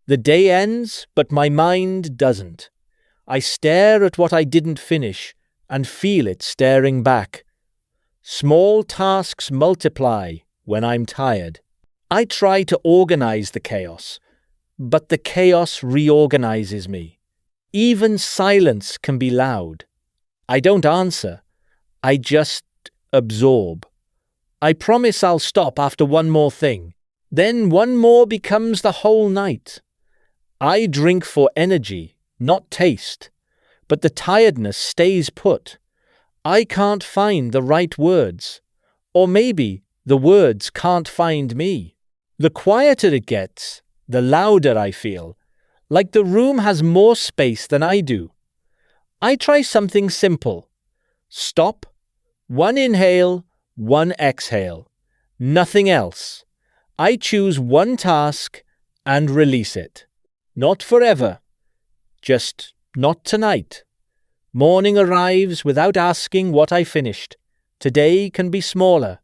The day ends, but my mind doesn't. I stare at what I didn't finish and feel it staring back. Small tasks multiply when I'm tired. I try to organize the chaos, but the chaos reorganizes me. Even silence can be loud. I don't answer. I just absorb. I promise I'll stop after one more thing. Then one more becomes the whole night. I drink for energy, not taste. But the tiredness stays put. I can't find the right words. Or maybe the words can't find me. The quieter it gets, the louder I feel, like the room has more space than I do. I try something simple. Stop, one inhale, one exhale. Nothing else. I choose one task and release it. Not forever. Just not tonight. Morning arrives without asking what I finished. Today can be smaller,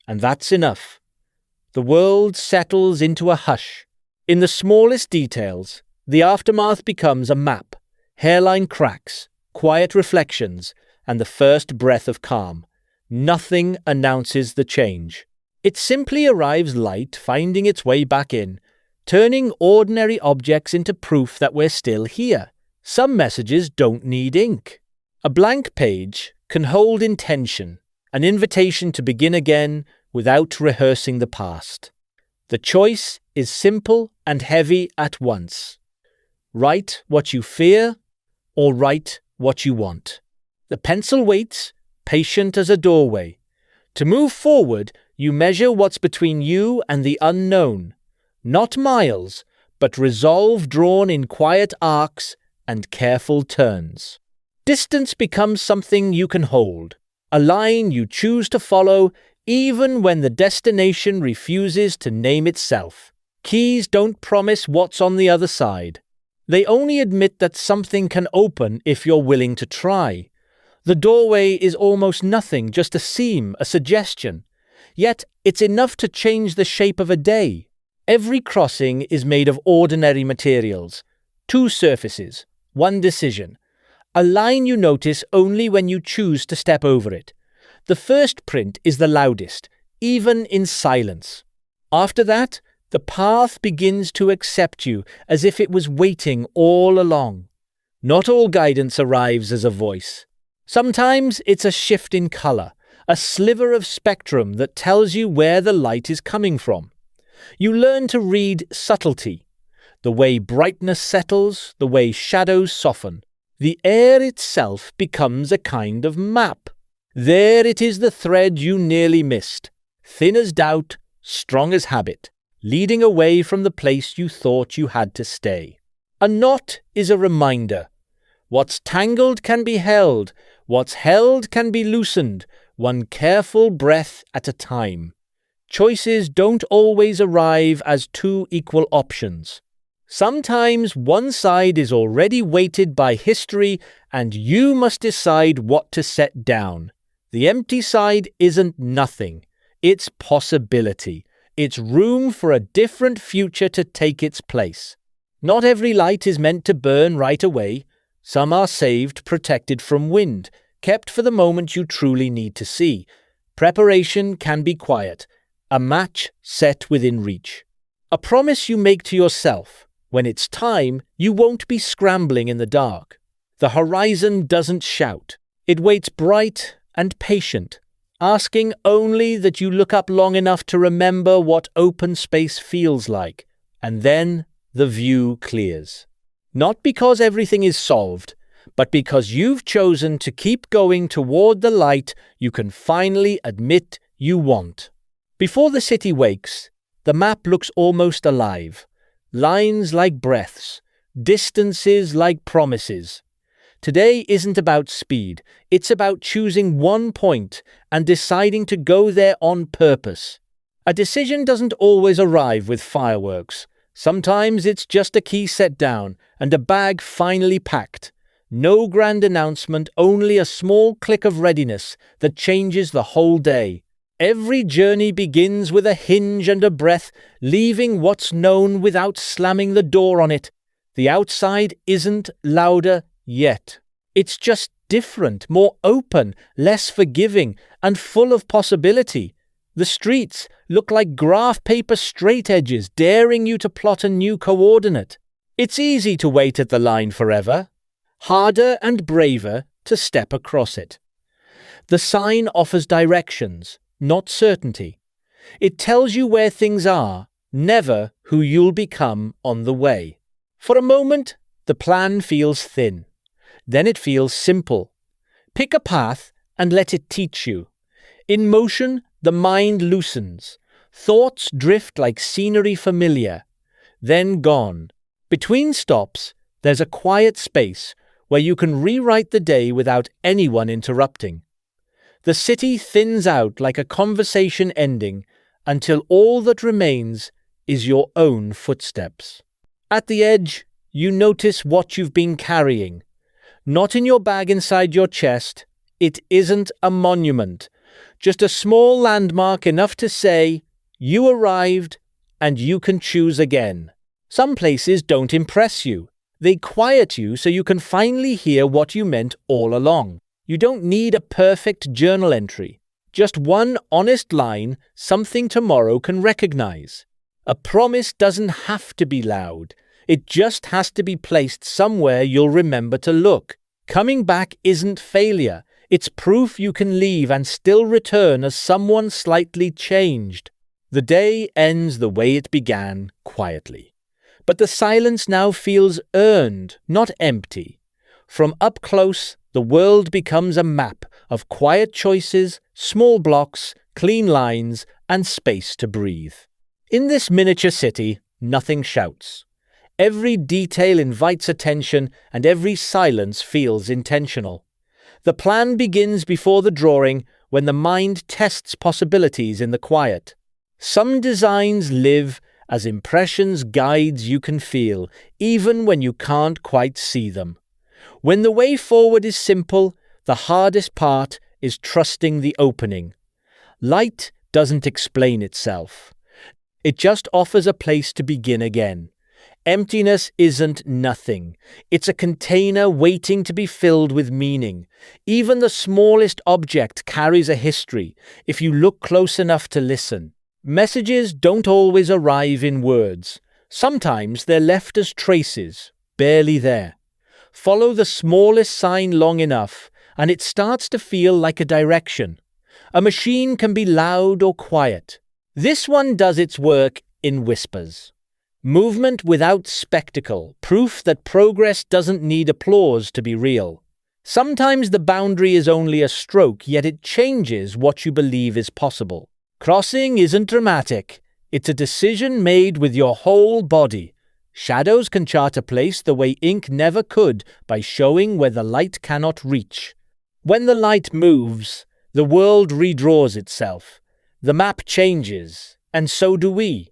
and that's enough. The world settles into a hush. In the smallest details, the aftermath becomes a map, hairline cracks, quiet reflections, and the first breath of calm. Nothing announces the change. It simply arrives light, finding its way back in, turning ordinary objects into proof that we're still here. Some messages don't need ink. A blank page can hold intention, an invitation to begin again without rehearsing the past. The choice is simple and heavy at once. Write what you fear or write what you want. The pencil waits, patient as a doorway. To move forward, you measure what's between you and the unknown. Not miles, but resolve drawn in quiet arcs and careful turns. Distance becomes something you can hold, a line you choose to follow even when the destination refuses to name itself. Keys don't promise what's on the other side. They only admit that something can open if you're willing to try. The doorway is almost nothing, just a seam, a suggestion. Yet it's enough to change the shape of a day. Every crossing is made of ordinary materials. 2 surfaces, 1 decision. A line you notice only when you choose to step over it. The first print is the loudest, even in silence. After that, the path begins to accept you as if it was waiting all along. Not all guidance arrives as a voice. Sometimes it's a shift in color, a sliver of spectrum that tells you where the light is coming from. You learn to read subtlety, the way brightness settles, the way shadows soften. The air itself becomes a kind of map. There it is, the thread you nearly missed, thin as doubt, strong as habit, leading away from the place you thought you had to stay. A knot is a reminder. What's tangled can be held, what's held can be loosened, one careful breath at a time. Choices don't always arrive as 2 equal options. Sometimes one side is already weighted by history and you must decide what to set down. The empty side isn't nothing. It's possibility. It's room for a different future to take its place. Not every light is meant to burn right away. Some are saved, protected from wind, kept for the moment you truly need to see. Preparation can be quiet, a match set within reach. A promise you make to yourself. When it's time, you won't be scrambling in the dark. The horizon doesn't shout. It waits bright and patient, asking only that you look up long enough to remember what open space feels like, and then the view clears. Not because everything is solved, but because you've chosen to keep going toward the light you can finally admit you want. Before the city wakes, the map looks almost alive. Lines like breaths, distances like promises. Today isn't about speed, it's about choosing one point and deciding to go there on purpose. A decision doesn't always arrive with fireworks. Sometimes it's just a key set down and a bag finally packed. No grand announcement, only a small click of readiness that changes the whole day. Every journey begins with a hinge and a breath, leaving what's known without slamming the door on it. The outside isn't louder yet. It's just different, more open, less forgiving, and full of possibility. The streets look like graph paper straight edges, daring you to plot a new coordinate. It's easy to wait at the line forever, harder and braver to step across it. The sign offers directions, not certainty. It tells you where things are, never who you'll become on the way. For a moment, the plan feels thin. Then it feels simple. Pick a path and let it teach you. In motion, the mind loosens. Thoughts drift like scenery familiar, then gone. Between stops, there's a quiet space where you can rewrite the day without anyone interrupting. The city thins out like a conversation ending until all that remains is your own footsteps. At the edge, you notice what you've been carrying. Not in your bag inside your chest. It isn't a monument, just a small landmark enough to say, you arrived and you can choose again. Some places don't impress you. They quiet you so you can finally hear what you meant all along. You don't need a perfect journal entry. Just one honest line, something tomorrow can recognize. A promise doesn't have to be loud. It just has to be placed somewhere you'll remember to look. Coming back isn't failure. It's proof you can leave and still return as someone slightly changed. The day ends the way it began, quietly. But the silence now feels earned, not empty. From up close, the world becomes a map of quiet choices, small blocks, clean lines, and space to breathe. In this miniature city, nothing shouts. Every detail invites attention, and every silence feels intentional. The plan begins before the drawing, when the mind tests possibilities in the quiet. Some designs live as impressions, guides you can feel, even when you can't quite see them. When the way forward is simple, the hardest part is trusting the opening. Light doesn't explain itself. It just offers a place to begin again. Emptiness isn't nothing. It's a container waiting to be filled with meaning. Even the smallest object carries a history, if you look close enough to listen. Messages don't always arrive in words. Sometimes they're left as traces, barely there. Follow the smallest sign long enough, and it starts to feel like a direction. A machine can be loud or quiet. This one does its work in whispers. Movement without spectacle, proof that progress doesn't need applause to be real. Sometimes the boundary is only a stroke, yet it changes what you believe is possible. Crossing isn't dramatic. It's a decision made with your whole body. Shadows can chart a place the way ink never could by showing where the light cannot reach. When the light moves, the world redraws itself. The map changes, and so do we.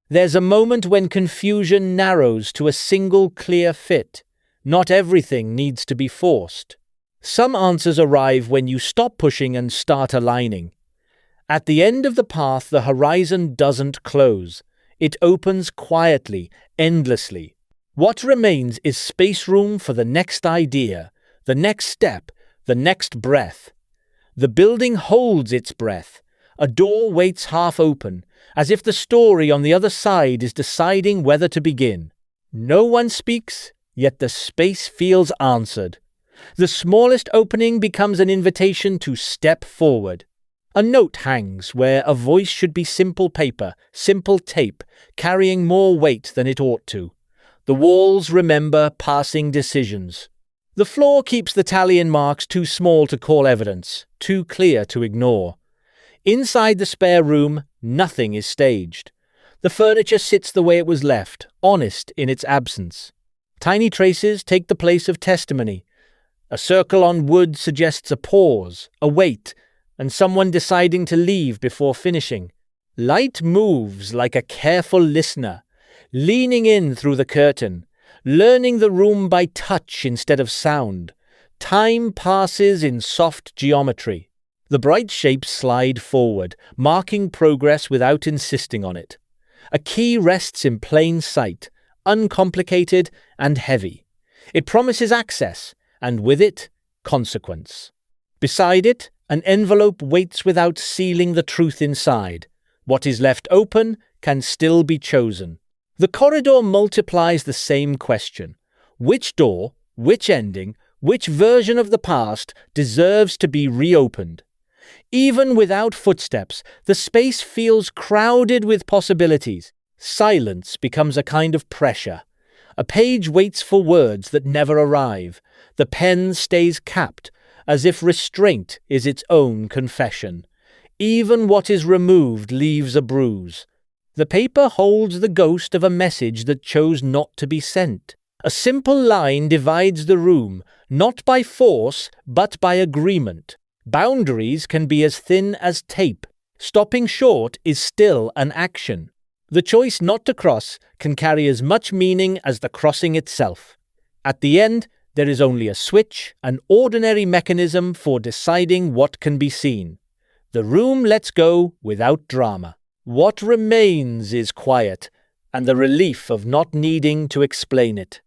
There's a moment when confusion narrows to a single clear fit. Not everything needs to be forced. Some answers arrive when you stop pushing and start aligning. At the end of the path, the horizon doesn't close. It opens quietly, endlessly. What remains is space room for the next idea, the next step, the next breath. The building holds its breath. A door waits half open, as if the story on the other side is deciding whether to begin. No one speaks, yet the space feels answered. The smallest opening becomes an invitation to step forward. A note hangs where a voice should be simple paper, simple tape, carrying more weight than it ought to. The walls remember passing decisions. The floor keeps the tally in marks too small to call evidence, too clear to ignore. Inside the spare room, nothing is staged. The furniture sits the way it was left, honest in its absence. Tiny traces take the place of testimony. A circle on wood suggests a pause, a wait, and someone deciding to leave before finishing. Light moves like a careful listener, leaning in through the curtain, learning the room by touch instead of sound. Time passes in soft geometry. The bright shapes slide forward, marking progress without insisting on it. A key rests in plain sight, uncomplicated and heavy. It promises access, and with it, consequence. Beside it, an envelope waits without sealing the truth inside. What is left open can still be chosen. The corridor multiplies the same question. Which door, which ending, which version of the past deserves to be reopened? Even without footsteps, the space feels crowded with possibilities. Silence becomes a kind of pressure. A page waits for words that never arrive. The pen stays capped, as if restraint is its own confession. Even what is removed leaves a bruise. The paper holds the ghost of a message that chose not to be sent. A simple line divides the room, not by force, but by agreement. Boundaries can be as thin as tape. Stopping short is still an action. The choice not to cross can carry as much meaning as the crossing itself. At the end, there is only a switch, an ordinary mechanism for deciding what can be seen. The room lets go without drama. What remains is quiet, and the relief of not needing to explain it.